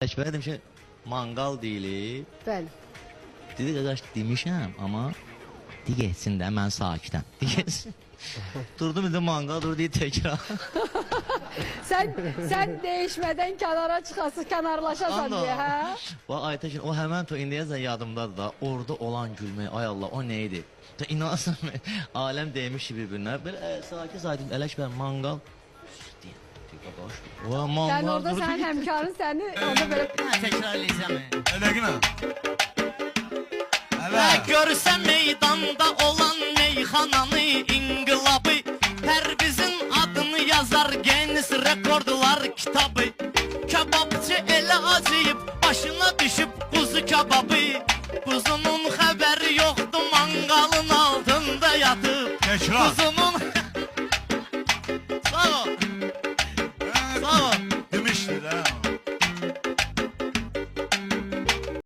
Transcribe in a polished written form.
Ələkbərə demiş ki, manqal deyilir. Bəli. Dedi qardaş demişəm, amma deyəsin də mən sakitəm. Deyəsin. Durdum bir də manqal dur deyə təkrar. Sen değişmeden kenara çıkasın, kenarlaşasan diye ha? Bax Aytəkin, o həmən to indiyəcən yadımdadır da, orada olan gülmək, ay Allah, o nə idi? İnanasın, aləm deymiş bir-birinə, belə sakin, Ələkbər, manqal. Sen orada sen hemkarın seni orada böyle... Təkrar eləyəcəm. Ələkbər. Və görsən meydanda olan meyxananı, inqilabı, Pərvizin adını yazar Guinness rekordlar kitabı. Kebabçı elə acıyıb, başına düşüb quzu kebabı. Quzunun xəbəri yoxdur, manqalın altında yatıb. Təkrar. Quzunun